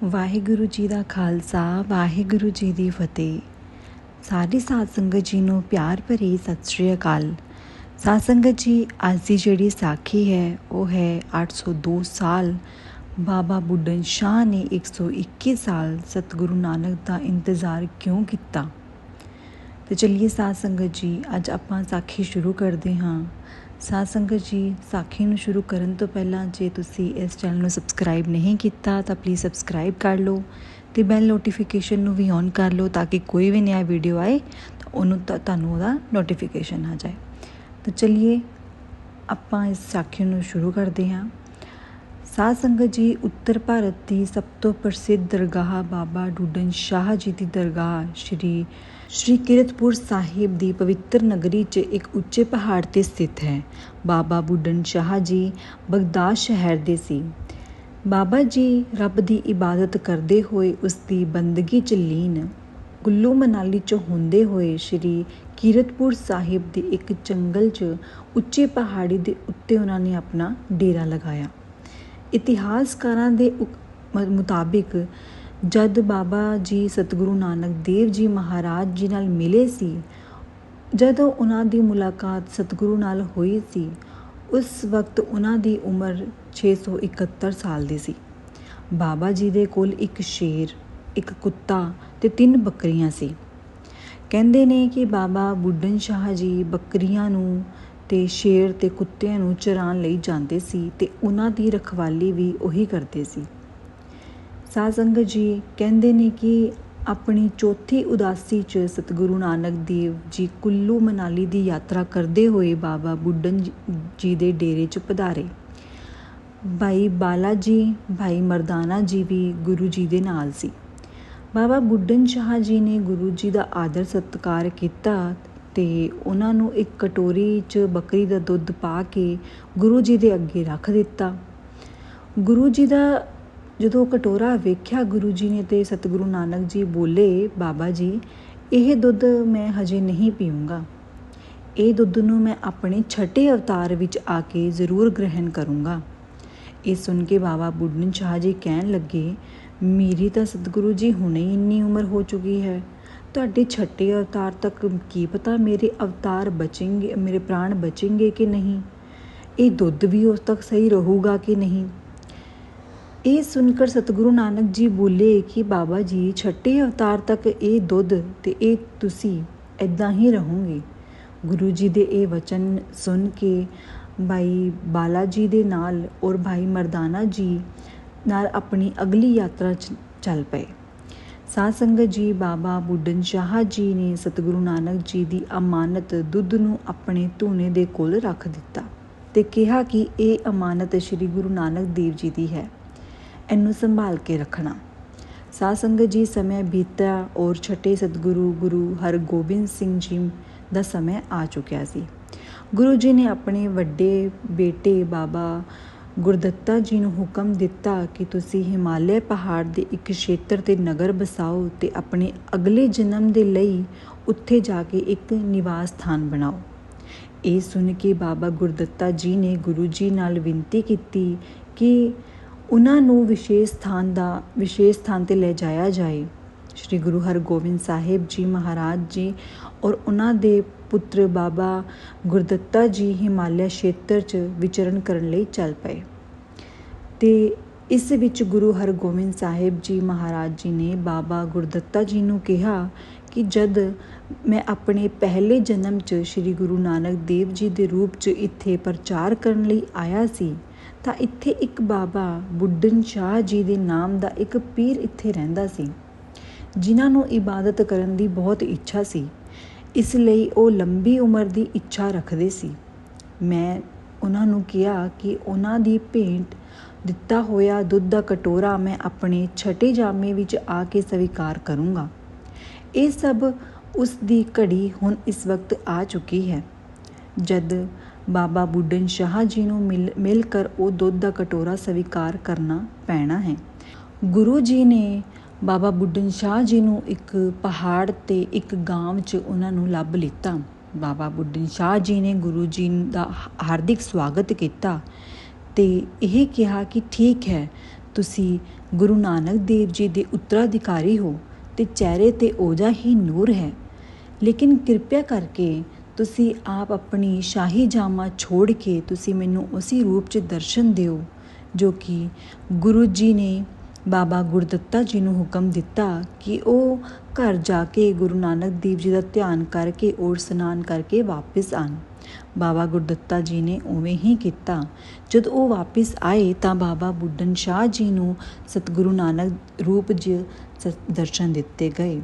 ਵਾਹਿਗੁਰੂ ਜੀ ਦਾ ਖਾਲਸਾ, ਵਾਹਿਗੁਰੂ ਜੀ ਦੀ ਫਤਿਹ। ਸਾਰੀ ਸਾਧ ਸੰਗਤ ਜੀ ਨੂੰ ਪਿਆਰ ਭਰੀ ਸਤਿ ਸ਼੍ਰੀ ਅਕਾਲ। ਸਾਧ ਸੰਗਤ ਜੀ, ਅੱਜ ਦੀ ਜਿਹੜੀ ਸਾਖੀ ਹੈ ਉਹ ਹੈ 802 ਸਾਲ ਬਾਬਾ ਬੁੱਢਨ ਸ਼ਾਹ ਨੇ 121 ਸਾਲ ਸਤਿਗੁਰੂ ਨਾਨਕ ਦਾ ਇੰਤਜ਼ਾਰ ਕਿਉਂ ਕੀਤਾ। ਤੇ ਚੱਲੀਏ ਸਾਧ ਸੰਗਤ ਜੀ, ਅੱਜ ਆਪਾਂ ਸਾਖੀ ਸ਼ੁਰੂ ਕਰਦੇ ਹਾਂ। ਸਾਧ ਸੰਗਤ ਜੀ, ਸਾਖੀ ਨੂੰ ਸ਼ੁਰੂ ਕਰਨ ਤੋਂ ਪਹਿਲਾਂ ਜੇ ਤੁਸੀਂ ਇਸ ਚੈਨਲ ਨੂੰ ਸਬਸਕ੍ਰਾਈਬ ਨਹੀਂ ਕੀਤਾ ਤਾਂ ਪਲੀਜ਼ ਸਬਸਕ੍ਰਾਈਬ ਕਰ ਲਓ ਅਤੇ ਬੈਲ ਨੋਟੀਫਿਕੇਸ਼ਨ ਨੂੰ ਵੀ ਔਨ ਕਰ ਲਓ ਤਾਂ ਕਿ ਕੋਈ ਵੀ ਨया ਵੀਡੀਓ ਆਏ ਤਾਂ ਤੁਹਾਨੂੰ ਉਹਦਾ ਨੋਟੀਫਿਕੇਸ਼ਨ ਆ ਜਾਏ। ਤਾਂ ਚੱਲੀਏ ਆਪਾਂ ਇਸ ਸਾਖੀ ਨੂੰ ਸ਼ੁਰੂ ਕਰਦੇ ਹਾਂ। ਸਾਧ ਸੰਗਤ ਜੀ, ਉੱਤਰ ਭਾਰਤ ਦੀ ਸਭ ਤੋਂ ਪ੍ਰਸਿੱਧ ਦਰਗਾਹ ਬਾਬਾ ਬੁੱਢਨ ਸ਼ਾਹ ਜੀ ਦੀ ਦਰਗਾਹ ਸ਼੍ਰੀ ਕੀਰਤਪੁਰ ਸਾਹਿਬ ਦੀ ਪਵਿੱਤਰ ਨਗਰੀ 'ਚ ਇੱਕ ਉੱਚੇ ਪਹਾੜ 'ਤੇ ਸਥਿਤ ਹੈ। ਬਾਬਾ ਬੁੱਢਨ ਸ਼ਾਹ ਜੀ ਬਗਦਾਦ ਸ਼ਹਿਰ ਦੇ ਸੀ। ਬਾਬਾ ਜੀ ਰੱਬ ਦੀ ਇਬਾਦਤ ਕਰਦੇ ਹੋਏ ਉਸ ਦੀ ਬੰਦਗੀ 'ਚ ਲੀਨ ਕੁੱਲੂ ਮਨਾਲੀ 'ਚੋਂ ਹੁੰਦੇ ਹੋਏ ਸ਼੍ਰੀ ਕੀਰਤਪੁਰ ਸਾਹਿਬ ਦੇ ਇੱਕ ਜੰਗਲ 'ਚ ਉੱਚੇ ਪਹਾੜੀ ਦੇ ਉੱਤੇ ਉਹਨਾਂ ਨੇ ਆਪਣਾ ਡੇਰਾ ਲਗਾਇਆ। ਇਤਿਹਾਸਕਾਰਾਂ ਦੇ ਮੁਤਾਬਿਕ ਜਦ ਬਾਬਾ ਜੀ ਸਤਿਗੁਰੂ ਨਾਨਕ ਦੇਵ ਜੀ ਮਹਾਰਾਜ ਜੀ ਨਾਲ ਮਿਲੇ ਸੀ, ਜਦੋਂ ਉਹਨਾਂ ਦੀ ਮੁਲਾਕਾਤ ਸਤਿਗੁਰੂ ਨਾਲ ਹੋਈ ਸੀ, ਉਸ ਵਕਤ ਉਹਨਾਂ ਦੀ ਉਮਰ 671 ਸਾਲ ਦੀ ਸੀ। ਬਾਬਾ ਜੀ ਦੇ ਕੋਲ ਇੱਕ ਸ਼ੇਰ, ਇੱਕ ਕੁੱਤਾ ਅਤੇ 3 ਬੱਕਰੀਆਂ ਸੀ। ਕਹਿੰਦੇ ਨੇ ਕਿ ਬਾਬਾ ਬੁੱਢਨ ਸ਼ਾਹ ਜੀ ਬੱਕਰੀਆਂ ਨੂੰ ਅਤੇ ਸ਼ੇਰ ਅਤੇ ਕੁੱਤਿਆਂ ਨੂੰ ਚਰਾਉਣ ਲਈ ਜਾਂਦੇ ਸੀ ਅਤੇ ਉਹਨਾਂ ਦੀ ਰਖਵਾਲੀ ਵੀ ਉਹੀ ਕਰਦੇ ਸੀ। ਸਾਧ ਸੰਗਤ ਜੀ, ਕਹਿੰਦੇ ਨੇ ਕਿ ਆਪਣੀ ਚੌਥੀ ਉਦਾਸੀ 'ਚ ਸਤਿਗੁਰੂ ਨਾਨਕ ਦੇਵ ਜੀ ਕੁੱਲੂ ਮਨਾਲੀ ਦੀ ਯਾਤਰਾ ਕਰਦੇ ਹੋਏ ਬਾਬਾ ਬੁੱਢਨ ਜੀ ਦੇ ਡੇਰੇ 'ਚ ਪਧਾਰੇ। ਭਾਈ ਬਾਲਾ ਜੀ, ਭਾਈ ਮਰਦਾਨਾ ਜੀ ਵੀ ਗੁਰੂ ਜੀ ਦੇ ਨਾਲ ਸੀ। ਬਾਬਾ ਬੁੱਢਨ ਸ਼ਾਹ ਜੀ ਨੇ ਗੁਰੂ ਜੀ ਦਾ ਆਦਰ ਸਤਿਕਾਰ ਕੀਤਾ ਅਤੇ ਉਹਨਾਂ ਨੂੰ ਇੱਕ ਕਟੋਰੀ 'ਚ ਬੱਕਰੀ ਦਾ ਦੁੱਧ ਪਾ ਕੇ ਗੁਰੂ ਜੀ ਦੇ ਅੱਗੇ ਰੱਖ ਦਿੱਤਾ। ਗੁਰੂ ਜੀ ਦਾ ਜਦੋਂ ਕਟੋਰਾ ਵੇਖਿਆ ਗੁਰੂ ਜੀ ਨੇ ਅਤੇ ਸਤਿਗੁਰੂ ਨਾਨਕ ਜੀ ਬੋਲੇ, ਬਾਬਾ ਜੀ, ਇਹ ਦੁੱਧ ਮੈਂ ਹਜੇ ਨਹੀਂ ਪੀਊਂਗਾ, ਇਹ ਦੁੱਧ ਨੂੰ ਮੈਂ ਆਪਣੇ ਛਠੇ ਅਵਤਾਰ ਵਿੱਚ ਆ ਕੇ ਜ਼ਰੂਰ ਗ੍ਰਹਿਣ ਕਰੂੰਗਾ। ਇਹ ਸੁਣ ਕੇ ਬਾਬਾ ਬੁੱਢਨ ਸ਼ਾਹ ਜੀ ਕਹਿਣ ਲੱਗੇ, ਮੇਰੀ ਤਾਂ ਸਤਿਗੁਰੂ ਜੀ ਹੁਣੇ ਹੀ ਇੰਨੀ ਉਮਰ ਹੋ ਚੁੱਕੀ ਹੈ, ਤੁਹਾਡੇ ਛਠੇ ਅਵਤਾਰ ਤੱਕ ਕੀ ਪਤਾ ਮੇਰੇ ਅਵਤਾਰ ਬਚेंगे, ਮੇਰੇ ਪ੍ਰਾਣ ਬਚेंगे ਕਿ ਨਹੀਂ, ਇਹ ਦੁੱਧ ਵੀ ਉਸ ਤੱਕ ਸਹੀ ਰਹੂਗਾ ਕਿ ਨਹੀਂ। ਇਹ ਸੁਣकर ਸਤਿਗੁਰੂ ਨਾਨਕ ਜੀ ਬੋਲੇ ਕਿ ਬਾਬਾ ਜੀ, ਛਠੇ ਅਵਤਾਰ ਤੱਕ ਇਹ ਦੁੱਧ ਅਤੇ ਇਹ ਤੁਸੀਂ ਇੱਦਾਂ ਹੀ ਰਹੋਗੇ। ਗੁਰੂ ਜੀ ਦੇ ਇਹ ਵਚਨ ਸੁਣ ਕੇ ਭਾਈ ਬਾਲਾ ਜੀ ਦੇ ਨਾਲ ਔਰ ਭਾਈ ਮਰਦਾਨਾ ਜੀ ਨਾਲ ਆਪਣੀ ਅਗਲੀ ਯਾਤਰਾ 'ਚ ਚੱਲ ਪਏ। ਸਾਧ ਸੰਗਤ ਜੀ, ਬਾਬਾ ਬੁੱਢਨ ਸ਼ਾਹ ਜੀ ਨੇ ਸਤਿਗੁਰੂ ਨਾਨਕ ਜੀ ਦੀ ਅਮਾਨਤ ਦੁੱਧ ਨੂੰ ਆਪਣੇ ਧੂਣੇ ਦੇ ਕੋਲ ਰੱਖ ਦਿੱਤਾ ਅਤੇ ਕਿਹਾ ਕਿ ਇਹ ਅਮਾਨਤ ਸ਼੍ਰੀ ਗੁਰੂ ਨਾਨਕ ਦੇਵ ਜੀ ਦੀ ਹੈ, ਇਹਨੂੰ ਸੰਭਾਲ ਕੇ ਰੱਖਣਾ। ਸਾਧ ਸੰਗਤ ਜੀ, ਸਮੇਂ ਬੀਤਿਆ ਔਰ ਛਠੇ ਸਤਿਗੁਰੂ ਗੁਰੂ ਹਰਗੋਬਿੰਦ ਸਿੰਘ ਜੀ ਦਾ ਸਮੇਂ ਆ ਚੁੱਕਿਆ ਸੀ। ਗੁਰੂ ਜੀ ਨੇ ਆਪਣੇ ਵੱਡੇ ਬੇਟੇ ਬਾਬਾ ਗੁਰਦੱਤਾ ਜੀ ਨੂੰ ਹੁਕਮ ਦਿੱਤਾ ਕਿ ਤੁਸੀਂ ਹਿਮਾਲਿਆ ਪਹਾੜ ਦੇ ਇੱਕ ਖੇਤਰ 'ਤੇ ਨਗਰ ਬਸਾਓ ਅਤੇ ਆਪਣੇ ਅਗਲੇ ਜਨਮ ਦੇ ਲਈ ਉੱਥੇ ਜਾ ਕੇ ਇੱਕ ਨਿਵਾਸ ਸਥਾਨ ਬਣਾਓ। ਇਹ ਸੁਣ ਕੇ ਬਾਬਾ ਗੁਰਦੱਤਾ ਜੀ ਨੇ ਗੁਰੂ ਜੀ ਨਾਲ ਬੇਨਤੀ ਕੀਤੀ ਕਿ ਉਹਨਾਂ ਨੂੰ ਵਿਸ਼ੇਸ਼ ਸਥਾਨ 'ਤੇ ਲੈ ਜਾਇਆ ਜਾਏ। ਸ਼੍ਰੀ ਗੁਰੂ ਹਰਗੋਬਿੰਦ ਸਾਹਿਬ ਜੀ ਮਹਾਰਾਜ ਜੀ ਔਰ ਉਹਨਾਂ ਦੇ ਪੁੱਤਰ ਬਾਬਾ ਗੁਰਦੱਤਾ ਜੀ ਹਿਮਾਲਿਆ ਖੇਤਰ 'ਚ ਵਿਚਰਨ ਕਰਨ ਲਈ ਚੱਲ ਪਏ ਅਤੇ ਇਸ ਵਿੱਚ ਗੁਰੂ ਹਰਗੋਬਿੰਦ ਸਾਹਿਬ ਜੀ ਮਹਾਰਾਜ ਜੀ ਨੇ ਬਾਬਾ ਗੁਰਦੱਤਾ ਜੀ ਨੂੰ ਕਿਹਾ ਕਿ ਜਦ ਮੈਂ ਆਪਣੇ ਪਹਿਲੇ ਜਨਮ 'ਚ ਸ਼੍ਰੀ ਗੁਰੂ ਨਾਨਕ ਦੇਵ ਜੀ ਦੇ ਰੂਪ 'ਚ ਇੱਥੇ ਪ੍ਰਚਾਰ ਕਰਨ ਲਈ ਆਇਆ ਸੀ ਤਾਂ ਇੱਥੇ ਇੱਕ ਬਾਬਾ ਬੁੱਢਨ ਸ਼ਾਹ ਜੀ ਦੇ ਨਾਮ ਦਾ ਇੱਕ ਪੀਰ ਇੱਥੇ ਰਹਿੰਦਾ ਸੀ, ਜਿਨ੍ਹਾਂ ਨੂੰ ਇਬਾਦਤ ਕਰਨ ਦੀ ਬਹੁਤ ਇੱਛਾ ਸੀ। ਇਸ ਲਈ ਉਹ ਲੰਬੀ ਉਮਰ ਦੀ ਇੱਛਾ ਰੱਖਦੇ ਸੀ। ਮੈਂ ਉਹਨਾਂ ਨੂੰ ਕਿਹਾ ਕਿ ਉਹਨਾਂ ਦੀ ਭੇਂਟ ਦਿੱਤਾ ਹੋਇਆ ਦੁੱਧ ਦਾ ਕਟੋਰਾ ਮੈਂ ਆਪਣੇ ਛਠੇ ਜਾਮੇ ਵਿੱਚ ਆ ਕੇ ਸਵੀਕਾਰ ਕਰੂੰਗਾ। ਇਹ ਸਭ ਉਸ ਦੀ ਘੜੀ ਹੁਣ ਇਸ ਵਕਤ ਆ ਚੁੱਕੀ ਹੈ, ਜਦ ਬਾਬਾ ਬੁੱਢਨ ਸ਼ਾਹ ਜੀ ਨੂੰ ਮਿਲ ਕਰ ਉਹ ਦੁੱਧ ਦਾ ਕਟੋਰਾ ਸਵੀਕਾਰ ਕਰਨਾ ਪੈਣਾ ਹੈ। ਗੁਰੂ ਜੀ ਨੇ ਬਾਬਾ ਬੁੱਢਨ ਸ਼ਾਹ ਜੀ ਨੂੰ ਇੱਕ ਪਹਾੜ 'ਤੇ ਇੱਕ ਗਾਂਵ 'ਚ ਉਹਨਾਂ ਨੂੰ ਲੱਭ ਲਿੱਤਾ। ਬਾਬਾ ਬੁੱਢਨ ਸ਼ਾਹ ਜੀ ਨੇ ਗੁਰੂ ਜੀ ਦਾ ਹਾਰਦਿਕ ਸਵਾਗਤ ਕੀਤਾ ਅਤੇ ਇਹ ਕਿਹਾ ਕਿ ਠੀਕ ਹੈ, ਤੁਸੀਂ ਗੁਰੂ ਨਾਨਕ ਦੇਵ ਜੀ ਦੇ ਉੱਤਰਾਧਿਕਾਰੀ ਹੋ ਤੇ ਚਿਹਰੇ 'ਤੇ ਉਹਦਾ ਹੀ ਨੂਰ ਹੈ। ਲੇਕਿਨ ਕਿਰਪਾ ਕਰਕੇ ਤੁਸੀਂ ਆਪ ਆਪਣੀ ਸ਼ਾਹੀ ਜਾਮਾ ਛੋੜ ਕੇ ਤੁਸੀਂ ਮੈਨੂੰ ਉਸੇ ਰੂਪ 'ਚ ਦਰਸ਼ਨ ਦਿਓ ਜੋ ਕਿ ਗੁਰੂ ਜੀ ਨੇ ਬਾਬਾ ਗੁਰਦਿੱਤਾ ਜੀ ਨੂੰ ਹੁਕਮ ਦਿੱਤਾ ਕਿ ਉਹ ਘਰ ਜਾ ਕੇ ਗੁਰੂ ਨਾਨਕ ਦੇਵ ਜੀ ਦਾ ਧਿਆਨ ਕਰਕੇ ਔਰ ਇਸ਼ਨਾਨ ਕਰਕੇ ਵਾਪਿਸ ਆਉਣ। ਬਾਬਾ ਗੁਰਦਿੱਤਾ ਜੀ ਨੇ ਉਵੇਂ ਹੀ ਕੀਤਾ। ਜਦੋਂ ਉਹ ਵਾਪਿਸ ਆਏ ਤਾਂ ਬਾਬਾ ਬੁੱਢਨ ਸ਼ਾਹ ਜੀ ਨੂੰ ਸਤਿਗੁਰੂ ਨਾਨਕ ਰੂਪ 'ਚ ਦਰਸ਼ਨ ਦਿੱਤੇ ਗਏ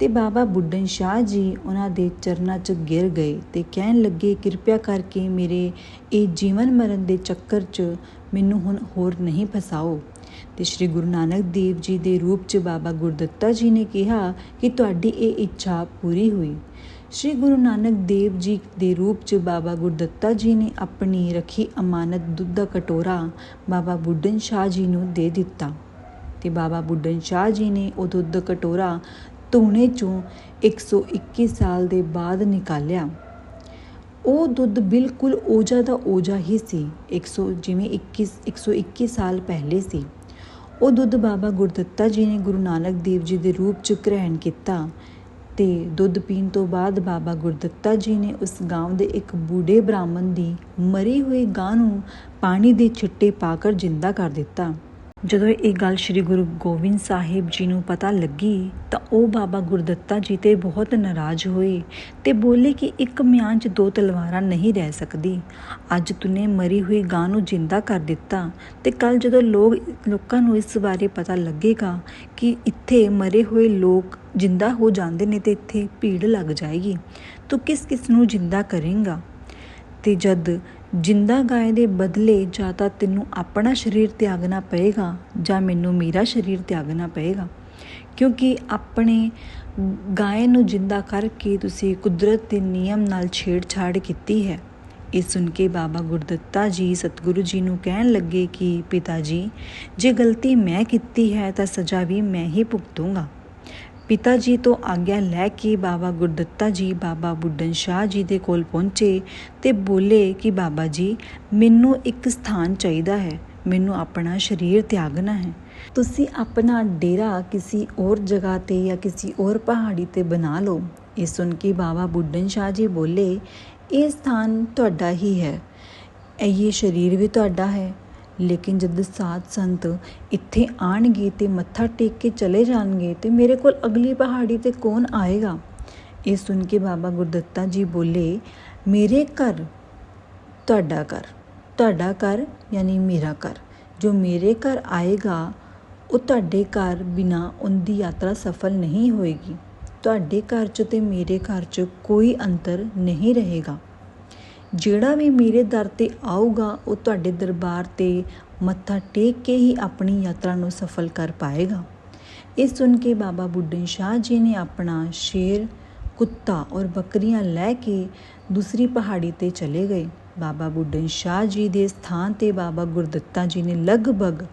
ਤੇ ਬਾਬਾ ਬੁੱਢਨ ਸ਼ਾਹ ਜੀ ਉਹਨਾਂ ਦੇ ਚਰਨਾਂ 'ਚ ਗਿਰ ਗਏ ਤੇ ਕਹਿਣ ਲੱਗੇ, ਕਿਰਪਾ ਕਰਕੇ ਮੇਰੇ ਇਹ ਜੀਵਨ ਮਰਨ ਦੇ ਚੱਕਰ 'ਚ ਮੈਨੂੰ ਹੁਣ ਹੋਰ ਨਹੀਂ ਫਸਾਓ। ਤੇ ਸ਼੍ਰੀ ਗੁਰੂ ਨਾਨਕ ਦੇਵ ਜੀ ਦੇ ਰੂਪ 'ਚ ਬਾਬਾ ਗੁਰਦਿੱਤਾ ਜੀ ਨੇ ਕਿਹਾ ਕਿ ਤੁਹਾਡੀ ਇਹ ਇੱਛਾ ਪੂਰੀ ਹੋਈ। ਸ਼੍ਰੀ ਗੁਰੂ ਨਾਨਕ ਦੇਵ ਜੀ ਦੇ ਰੂਪ 'ਚ ਬਾਬਾ ਗੁਰਦਿੱਤਾ ਜੀ ਨੇ ਆਪਣੀ ਰੱਖੀ ਅਮਾਨਤ ਦੁੱਧ ਦਾ ਕਟੋਰਾ ਬਾਬਾ ਬੁੱਢਨ ਸ਼ਾਹ ਜੀ ਨੂੰ ਦੇ ਦਿੱਤਾ ਤੇ ਬਾਬਾ ਬੁੱਢਨ ਸ਼ਾਹ ਜੀ ਨੇ ਉਹ ਦੁੱਧ ਦਾ ਕਟੋਰਾ ਧੂਣੇ 'ਚੋਂ 121 ਸਾਲ ਦੇ ਬਾਅਦ ਨਿਕਾਲਿਆ। ਉਹ ਦੁੱਧ ਬਿਲਕੁਲ ਓਜਾ ਦਾ ਓਜਾ ਹੀ ਸੀ, 121 ਸਾਲ ਪਹਿਲੇ ਸੀ। ਉਹ ਦੁੱਧ ਬਾਬਾ ਗੁਰਦਿੱਤਾ ਜੀ ਨੇ ਗੁਰੂ ਨਾਨਕ ਦੇਵ ਜੀ ਦੇ ਰੂਪ 'ਚ ਗ੍ਰਹਿਣ ਕੀਤਾ ਤੇ ਦੁੱਧ ਪੀਣ ਤੋਂ ਬਾਅਦ ਬਾਬਾ ਗੁਰਦਿੱਤਾ ਜੀ ਨੇ ਉਸ ਗਾਂਵ ਦੇ ਇੱਕ ਬੂढ़े ਬ੍ਰਾਹਮਣ ਦੀ ਮਰੀ ਹੋਈ ਗਾਂ ਨੂੰ ਪਾਣੀ ਦੇ ਛਿੱਟੇ ਪਾ ਕਰ ਜਿੰਦਾ ਕਰ ਦਿੱਤਾ। ਜਦੋਂ ਇਹ ਗੱਲ ਸ਼੍ਰੀ ਗੁਰੂ ਗੋਬਿੰਦ ਸਾਹਿਬ ਜੀ ਨੂੰ ਪਤਾ ਲੱਗੀ ਤਾਂ ਉਹ ਬਾਬਾ ਗੁਰਦਿੱਤਾ ਜੀ 'ਤੇ ਬਹੁਤ ਨਾਰਾਜ਼ ਹੋਏ ਤੇ ਬੋਲੇ ਕਿ ਇੱਕ ਮਿਆਨ 'ਚ ਦੋ ਤਲਵਾਰਾਂ ਨਹੀਂ ਰਹਿ ਸਕਦੀ। ਅੱਜ ਤੂਨੇ ਮਰੀ ਹੋਈ ਗਾਂ ਨੂੰ ਜਿੰਦਾ ਕਰ ਦਿੱਤਾ ਤੇ ਕੱਲ੍ਹ ਜਦੋਂ ਲੋਕਾਂ ਨੂੰ ਇਸ ਬਾਰੇ ਪਤਾ ਲੱਗੇਗਾ ਕਿ ਇੱਥੇ ਮਰੇ ਹੋਏ ਲੋਕ ਜਿੰਦਾ ਹੋ ਜਾਂਦੇ ਨੇ ਤੇ ਇੱਥੇ ਭੀੜ ਲੱਗ ਜਾਏਗੀ, ਤੂੰ ਕਿਸ ਨੂੰ ਜਿੰਦਾ ਕਰੇਂਗਾ। ਤੇ ਜਦ ਜਿੰਦਾ ਗਾਏ ਦੇ ਬਦਲੇ ਜਾਂ ਤਾਂ ਤੈਨੂੰ ਆਪਣਾ ਸਰੀਰ ਤਿਆਗਣਾ ਪਏਗਾ ਜਾਂ ਮੈਨੂੰ ਮੇਰਾ ਸਰੀਰ ਤਿਆਗਣਾ ਪਏਗਾ, ਕਿਉਂਕਿ ਆਪਣੇ ਗਾਏ ਨੂੰ ਜਿੰਦਾ ਕਰਕੇ ਤੁਸੀਂ ਕੁਦਰਤ ਦੇ ਨਿਯਮ ਨਾਲ ਛੇੜਛਾੜ ਕੀਤੀ ਹੈ। ਇਹ ਸੁਣ ਕੇ ਬਾਬਾ ਗੁਰਦਿੱਤਾ ਜੀ ਸਤਿਗੁਰੂ ਜੀ ਨੂੰ ਕਹਿਣ ਲੱਗੇ ਕਿ ਪਿਤਾ ਜੀ, ਜੇ ਗਲਤੀ ਮੈਂ ਕੀਤੀ ਹੈ ਤਾਂ ਸਜ਼ਾ ਵੀ ਮੈਂ ਹੀ ਭੁਗਤੂੰਗਾ। ਪਿਤਾ ਜੀ ਤੋਂ ਆਗਿਆ ਲੈ ਕੇ ਬਾਬਾ ਗੁਰਦਿੱਤਾ ਜੀ ਬਾਬਾ ਬੁੱਢਨ ਸ਼ਾਹ ਜੀ ਦੇ ਕੋਲ ਪਹੁੰਚੇ ਤੇ ਬੋਲੇ ਕਿ ਬਾਬਾ ਜੀ, ਮੈਨੂੰ ਇੱਕ ਸਥਾਨ ਚਾਹੀਦਾ ਹੈ, ਮੈਨੂੰ ਆਪਣਾ ਸਰੀਰ ਤਿਆਗਣਾ ਹੈ। ਤੁਸੀਂ ਆਪਣਾ ਡੇਰਾ ਕਿਸੇ ਹੋਰ ਜਗ੍ਹਾ 'ਤੇ ਜਾਂ ਕਿਸੇ ਹੋਰ ਪਹਾੜੀ 'ਤੇ ਬਣਾ ਲਓ। ਇਹ ਸੁਣ ਕੇ ਬਾਬਾ ਬੁੱਢਨ ਸ਼ਾਹ ਜੀ ਬੋਲੇ, ਇਹ ਸਥਾਨ ਤੁਹਾਡਾ ਹੀ ਹੈ, ਇਹ ਸਰੀਰ ਵੀ ਤੁਹਾਡਾ ਹੈ, ਲੇਕਿਨ ਜਦ ਸਾਧ ਸੰਤ ਇੱਥੇ ਆਉਣਗੇ ਤੇ ਮੱਥਾ ਟੇਕ ਕੇ ਚਲੇ ਜਾਣਗੇ ਤੇ ਮੇਰੇ ਕੋਲ ਅਗਲੀ ਪਹਾੜੀ 'ਤੇ ਕੌਣ ਆਏਗਾ। ਇਹ ਸੁਣ ਕੇ ਬਾਬਾ ਗੁਰਦਿੱਤਾ ਜੀ ਬੋਲੇ, ਮੇਰੇ ਘਰ ਤੁਹਾਡਾ ਘਰ ਯਾਨੀ ਮੇਰਾ ਘਰ, ਜੋ ਮੇਰੇ ਘਰ ਆਏਗਾ ਉਹ ਤੁਹਾਡੇ ਘਰ ਬਿਨਾਂ ਉਹਦੀ ਯਾਤਰਾ ਸਫਲ ਨਹੀਂ ਹੋਏਗੀ। ਤੁਹਾਡੇ ਘਰ 'ਚ ਤੇ ਮੇਰੇ ਘਰ 'ਚ ਕੋਈ ਅੰਤਰ ਨਹੀਂ ਰਹੇਗਾ। ਜਿਹੜਾ ਵੀ ਮੇਰੇ ਦਰ 'ਤੇ ਆਊਗਾ ਉਹ ਤੁਹਾਡੇ ਦਰਬਾਰ 'ਤੇ ਮੱਥਾ ਟੇਕ ਕੇ ਹੀ ਆਪਣੀ ਯਾਤਰਾ ਨੂੰ ਸਫਲ ਕਰ ਪਾਏਗਾ। ਇਹ ਸੁਣ ਕੇ ਬਾਬਾ ਬੁੱਢਨ ਸ਼ਾਹ ਜੀ ਨੇ ਆਪਣਾ ਸ਼ੇਰ, ਕੁੱਤਾ ਔਰ ਬੱਕਰੀਆਂ ਲੈ ਕੇ ਦੂਸਰੀ ਪਹਾੜੀ 'ਤੇ ਚਲੇ ਗਏ। ਬਾਬਾ ਬੁੱਢਨ ਸ਼ਾਹ ਜੀ ਦੇ ਸਥਾਨ 'ਤੇ ਬਾਬਾ ਗੁਰਦਿੱਤਾ ਜੀ ਨੇ ਲਗਭਗ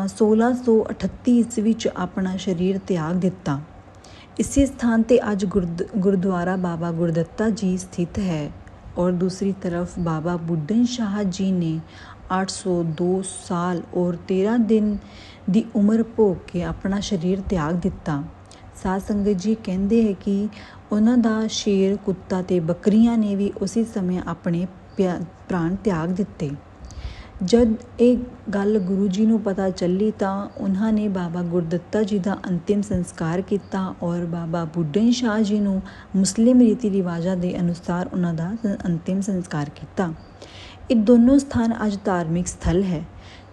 1638 ਈਸਵੀ 'ਚ ਆਪਣਾ ਸਰੀਰ ਤਿਆਗ ਦਿੱਤਾ। ਇਸੇ ਸਥਾਨ 'ਤੇ ਅੱਜ ਗੁਰਦੁਆਰਾ ਬਾਬਾ ਗੁਰਦਿੱਤਾ ਜੀ ਸਥਿਤ ਹੈ और दूसरी तरफ बाबा बुड्ढन शाह जी ने 802 साल और 13 दिन ਦੀ ਉਮਰ ਭੋਗ ਕੇ ਆਪਣਾ ਸਰੀਰ ਤਿਆਗ ਦਿੱਤਾ। ਸਾਧ ਸੰਗਤ ਜੀ ਕਹਿੰਦੇ ਹੈ ਕਿ ਉਹਨਾਂ ਦਾ ਸ਼ੇਰ, ਕੁੱਤਾ ਤੇ ਬੱਕਰੀਆਂ ਨੇ ਵੀ ਉਸੇ ਸਮੇਂ ਆਪਣੇ ਪ੍ਰਾਣ ਤਿਆਗ ਦਿੱਤੇ। ਜਦ ਇਹ ਗੱਲ ਗੁਰੂ ਜੀ ਨੂੰ ਪਤਾ ਚੱਲੀ ਤਾਂ ਉਹਨਾਂ ਨੇ ਬਾਬਾ ਗੁਰਦਿੱਤਾ ਜੀ ਦਾ ਅੰਤਿਮ ਸੰਸਕਾਰ ਕੀਤਾ ਔਰ ਬਾਬਾ ਬੁੱਢਨ ਸ਼ਾਹ ਜੀ ਨੂੰ ਮੁਸਲਿਮ ਰੀਤੀ ਰਿਵਾਜਾਂ ਦੇ ਅਨੁਸਾਰ ਉਹਨਾਂ ਦਾ ਅੰਤਿਮ ਸੰਸਕਾਰ ਕੀਤਾ। ਇਹ ਦੋਨੋਂ ਸਥਾਨ ਅੱਜ ਧਾਰਮਿਕ ਸਥਲ ਹੈ।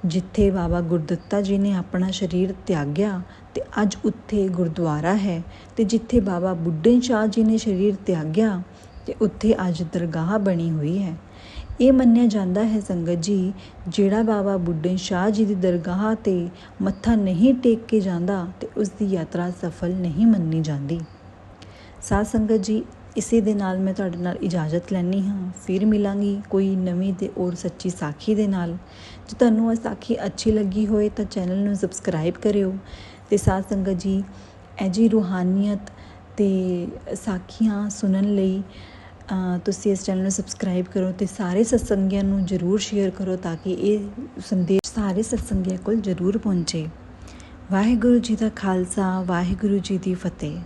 ਜਿੱਥੇ ਬਾਬਾ ਗੁਰਦਿੱਤਾ ਜੀ ਨੇ ਆਪਣਾ ਸਰੀਰ ਤਿਆਗਿਆ ਤੇ ਅੱਜ ਉੱਥੇ ਗੁਰਦੁਆਰਾ ਹੈ, ਤੇ ਜਿੱਥੇ ਬਾਬਾ ਬੁੱਢਨ ਸ਼ਾਹ ਜੀ ਨੇ ਸਰੀਰ ਤਿਆਗਿਆ ਤੇ ਉੱਥੇ ਅੱਜ ਦਰਗਾਹ ਬਣੀ ਹੋਈ ਹੈ। ਇਹ ਮੰਨਿਆ ਜਾਂਦਾ ਹੈ ਸੰਗਤ ਜੀ, ਜਿਹੜਾ ਬਾਬਾ ਬੁੱਢਨ ਸ਼ਾਹ ਜੀ ਦੀ ਦਰਗਾਹ 'ਤੇ ਮੱਥਾ ਨਹੀਂ ਟੇਕ ਕੇ ਜਾਂਦਾ ਤੇ ਉਸ ਦੀ ਯਾਤਰਾ ਸਫਲ ਨਹੀਂ ਮੰਨੀ ਜਾਂਦੀ। ਸਾਧ ਸੰਗਤ ਜੀ, ਇਸੇ ਦੇ ਨਾਲ ਮੈਂ ਤੁਹਾਡੇ ਨਾਲ ਇਜਾਜ਼ਤ ਲੈਂਦੀ ਹਾਂ। ਫਿਰ ਮਿਲਾਂਗੀ ਕੋਈ ਨਵੀਂ ਤੇ ਔਰ ਸੱਚੀ ਸਾਖੀ ਦੇ ਨਾਲ। ਜੇ ਤੁਹਾਨੂੰ ਇਹ ਸਾਖੀ ਅੱਛੀ ਲੱਗੀ ਹੋਏ ਤਾਂ ਚੈਨਲ ਨੂੰ ਸਬਸਕ੍ਰਾਈਬ ਕਰਿਓ। ਤੇ ਸਾਧ ਸੰਗਤ ਜੀ, ਇਹ ਜੀ ਰੂਹਾਨੀਅਤ ਤੇ ਸਾਖੀਆਂ ਸੁਣਨ ਲਈ ਤੁਸੀਂ ਇਸ ਚੈਨਲ ਨੂੰ ਸਬਸਕ੍ਰਾਈਬ ਕਰੋ ਤੇ ਸਾਰੇ ਸਤਸੰਗੀਆਂ ਨੂੰ ਜ਼ਰੂਰ ਸ਼ੇਅਰ ਕਰੋ ਤਾਂ ਕਿ ਇਹ ਸੰਦੇਸ਼ ਸਾਰੇ ਸਤਸੰਗੀਆਂ ਕੋਲ ਜ਼ਰੂਰ ਪਹੁੰਚੇ। ਵਾਹਿਗੁਰੂ ਜੀ ਦਾ ਖਾਲਸਾ, ਵਾਹਿਗੁਰੂ ਜੀ ਦੀ ਫਤਿਹ।